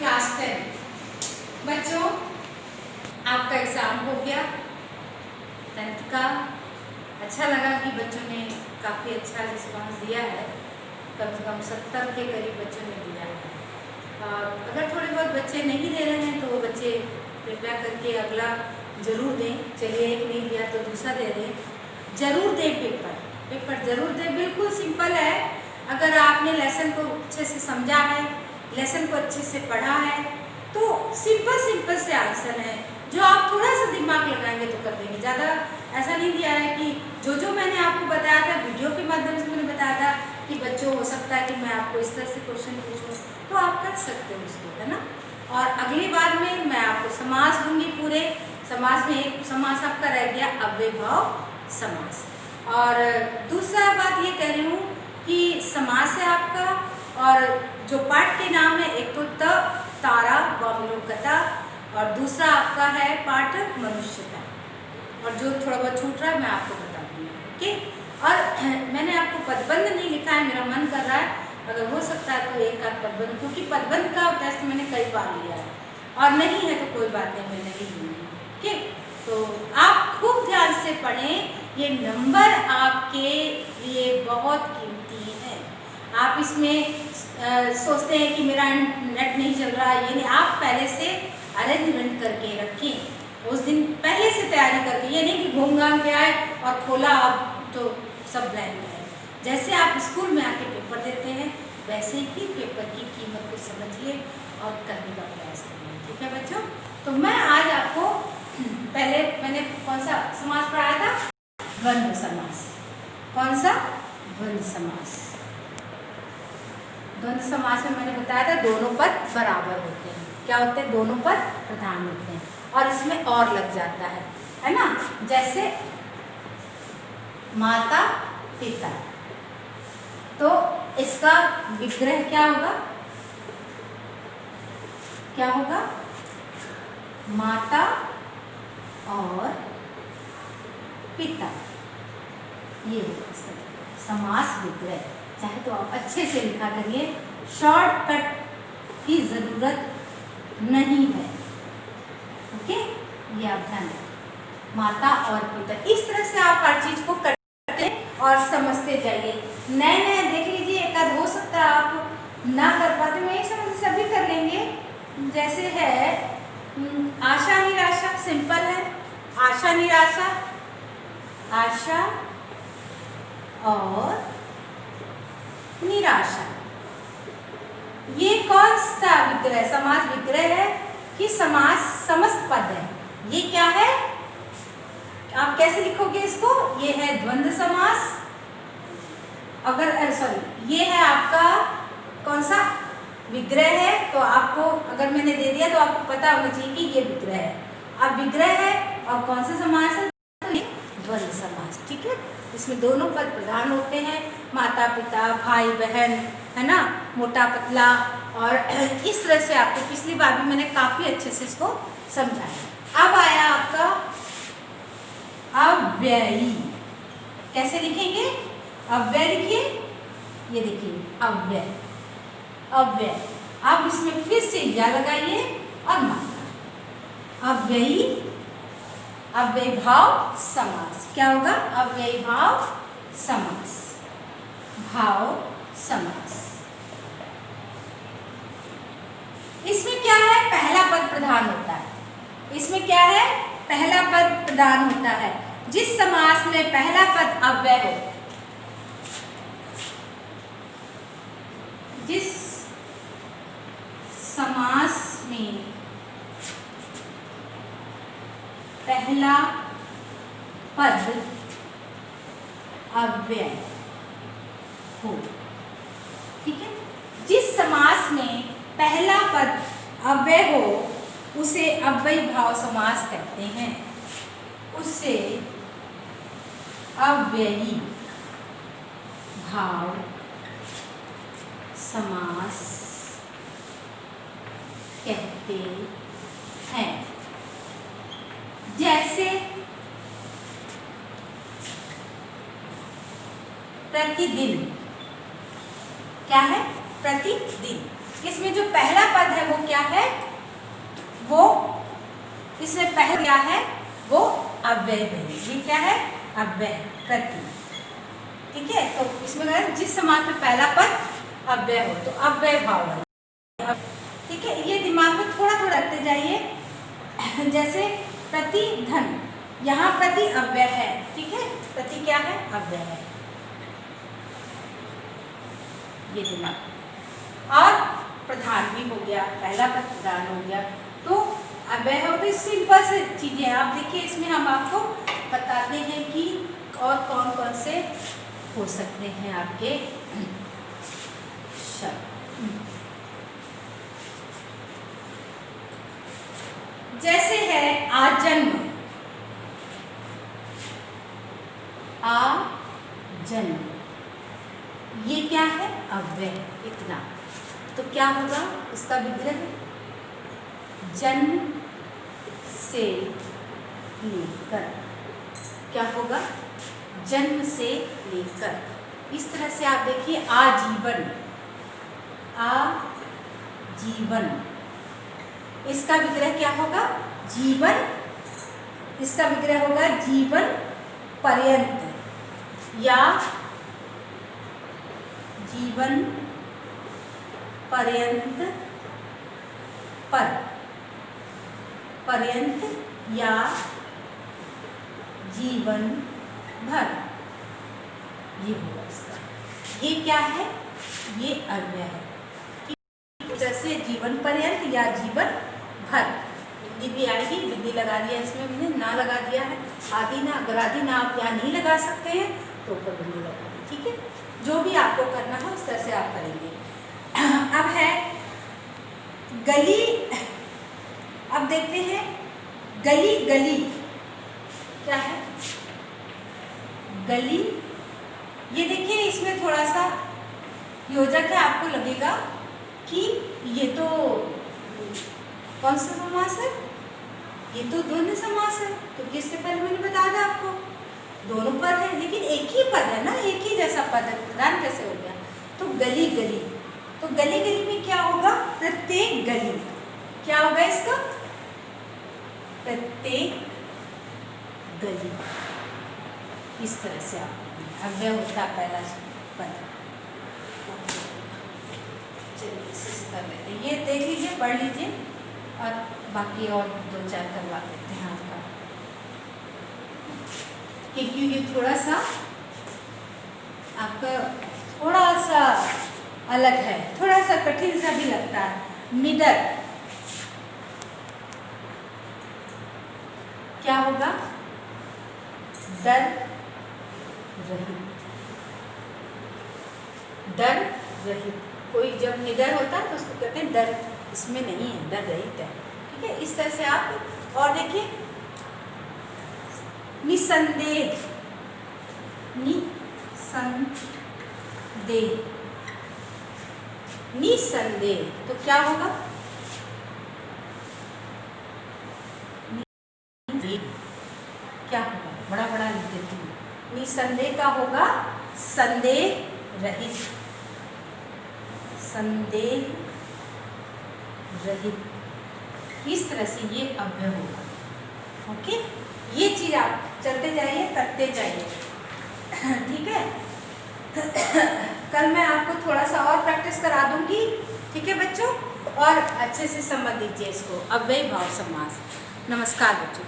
Class 10। बच्चों, आपका exam हो गया 10th का। अच्छा लगा कि बच्चों ने काफ़ी अच्छा रिस्पांस दिया है। कम से कम 70 के करीब बच्चों ने दिया है। और अगर थोड़े बहुत बच्चे नहीं दे रहे हैं तो वो बच्चे कृपया करके अगला ज़रूर दें। चलिए, एक नहीं दिया तो दूसरा दे दें। ज़रूर दें पेपर ज़रूर दें। बिल्कुल सिंपल है। अगर आपने लेसन को अच्छे से समझा है, लेसन को अच्छे से पढ़ा है, तो सिंपल से आंसर है जो आप थोड़ा सा दिमाग लगाएंगे तो कर देंगे। ज़्यादा ऐसा नहीं दिया है कि जो मैंने आपको बताया था वीडियो के माध्यम से, मैंने बताया था कि बच्चों हो सकता है कि मैं आपको इस तरह से क्वेश्चन पूछूं, तो आप कर सकते हो उसको, है ना। और अगली बार में मैं आपको समास दूंगी। पूरे समास में एक समास आपका रह गया, अव्ययभाव समास। और दूसरा बात ये कह रही हूँ कि समास है आपका, और जो पाठ के नाम है, एक तो त, तारा, वामलोकता, और दूसरा आपका है पाठ मनुष्यता। और जो थोड़ा बहुत छूट रहा है मैं आपको बता दूँगी, ओके। और मैंने आपको पदबंध नहीं लिखा है, मेरा मन कर रहा है अगर हो सकता है तो एक आध पदबंध, क्योंकि पदबंध का टेस्ट मैंने कई बार लिया है, और नहीं है तो कोई बात नहीं, मैं नहीं लूँगी, ओके। तो आप खूब ध्यान से पढ़ें। ये नंबर आपके लिए बहुत कीमती है। आप इसमें सोचते हैं कि मेरा नेट नहीं चल रहा, ये नहीं। आप पहले से अरेंजमेंट करके रखें, उस दिन पहले से तैयारी करके। ये नहीं कि घूम घाम के आए और खोला अब तो सब ब्लैंक है। जैसे आप स्कूल में आके पेपर देते हैं, वैसे ही पेपर की कीमत को समझिए और करने का प्रयास करिए, ठीक है बच्चों। तो मैं आज आपको पहले मैंने कौन सा समास पढ़ाया था? द्वंद्व समास। कौन सा? द्वंद्व समास। द्वंद्व समास में मैंने बताया था दोनों पद बराबर होते हैं। क्या होते हैं? दोनों पद प्रधान होते हैं, और इसमें और लग जाता है ना। जैसे माता पिता, तो इसका विग्रह क्या होगा? क्या होगा? माता और पिता, ये होगा समास विग्रह। चाहे तो आप अच्छे से लिखा करिए, शॉर्टकट की जरूरत नहीं है, ओके। ये आप ध्यान रखें, माता और पिता। इस तरह से आप हर चीज को करते और समझते जाइए। नए देख लीजिए, एक आध हो सकता है आप ना कर पाते, मैं समझ सभी कर लेंगे। जैसे है आशा निराशा, सिंपल है। आशा निराशा, आशा और निराशा, ये कौन सा विग्रह? समास विग्रह है कि समास समस्त पद है? ये क्या है? आप कैसे लिखोगे इसको? ये है द्वंद्व समास। अगर सॉरी, ये है आपका कौन सा विग्रह है? तो आपको अगर मैंने दे दिया तो आपको पता होना चाहिए कि ये विग्रह है। अब विग्रह है और कौन सा समास है? तो ये द्वंद्व समास, ठीक है। इसमें दोनों पद प्रधान होते हैं, माता पिता, भाई बहन, है ना, मोटा पतला। और इस तरह से आपको पिछली बार भी मैंने काफी अच्छे से इसको समझाया। अब आया आपका अव्ययी। कैसे लिखेंगे? अव्यय लिखिए, ये देखिए अव्यय, अव्यय। अब इसमें फिर से या लगाइए और मात्रा। अव्ययी, अव्ययभाव समास। क्या होगा? अव्ययभाव समास, भाव समास। इसमें क्या है? पहला पद प्रधान होता है। इसमें क्या है? पहला पद प्रधान होता है। जिस समास में पहला पद अव्यय हो, जिस समास में पहला पद अव्यय हो, ठीक है। जिस समास में पहला पद अव्यय हो उसे अव्ययभाव समास कहते हैं। उसे अव्ययी भाव समास कहते हैं। जैसे प्रतिदिन। क्या है? प्रतिदिन। इसमें जो पहला पद है वो क्या है? इसमें पहले क्या है वो अव्यय है। ये क्या है? अव्यय प्रति। ठीक है, तो इसमें जिस समास में पहला पद अव्यय हो तो अव्यय भाव है। ठीक है, ये दिमाग में थोड़ा थोड़ा रखते जाइए। जैसे प्रति धन, यहाँ प्रति अव्यय है। ठीक है, प्रति क्या है? अव्यय है। ये दिमाग। और प्रधान भी हो गया, पहला पद प्रधान हो गया तो अव्यय हो। तो सिंपल से चीजें आप देखिए, इसमें हम आपको बताते हैं कि और कौन कौन से हो सकते हैं आपके शब्द। जैसे है आजन्म, आजन्म, ये क्या है? अव्यय, इतना। तो क्या होगा इसका विग्रह? जन्म से लेकर, क्या होगा? जन्म से लेकर। इस तरह से आप देखिए आजीवन, आजीवन, इसका विग्रह क्या होगा? जीवन। इसका विग्रह होगा जीवन पर्यंत या जीवन पर्यंत पर, पर्यंत या जीवन भर, ये होगा इसका। ये क्या है? ये अव्यय है। जैसे जीवन पर्यंत या जीवन भर, बिंदी भी आएगी, बिंदी लगा दिया इसमें मैंने, ना लगा दिया है, आदि ना, अगर आदि ना आप यहाँ नहीं लगा सकते हैं तो ऊपर बिंदी लगा दी। ठीक है, जो भी आपको करना है उस तरह से आप करेंगे। अब है गली। अब देखते हैं गली, गली क्या है? गली। ये देखिए इसमें थोड़ा सा योजक है, आपको लगेगा कि ये तो कौन सा समास है? ये तो दोनों समास है, क्योंकि इससे पहले मैंने बताया था आपको दोनों पद है, लेकिन एक ही पद है ना, एक ही जैसा पद है, प्रधान कैसे हो गया? तो गली, गली, तो गली गली में क्या होगा? प्रत्येक गली। क्या होगा इसका? प्रत्येक गली। इस तरह से आप अव्यय होता पहला पद। चलिए इसे कर लेते हैं, ये देख लीजिए, पढ़ लीजिए और बाकी और दो चार करवा देते हैं आपका, क्योंकि ये थोड़ा सा आपका थोड़ा सा अलग है, थोड़ा सा कठिन सा भी लगता है। निडर क्या होगा? डर रहित, डर रहित। कोई जब निडर होता है तो उसको कहते हैं डर, इसमें नहीं है, डर रहित है। ठीक है, इस तरह से आप और देखिए निसंदेह, निसंदेह, निसंदेह, तो क्या होगा? क्या होगा? बड़ा बड़ा लिख देती हूँ। निसंदेह का होगा संदेह रहित, संदेह रहित। इस तरह से ये अव्यय होगा। ओके, ये चीज आप चलते जाइए, करते जाइए। ठीक है, कल मैं आपको थोड़ा सा और प्रैक्टिस करा दूंगी। ठीक है बच्चों, और अच्छे से समझ लीजिए इसको, अव्यय भाव समास। नमस्कार बच्चों।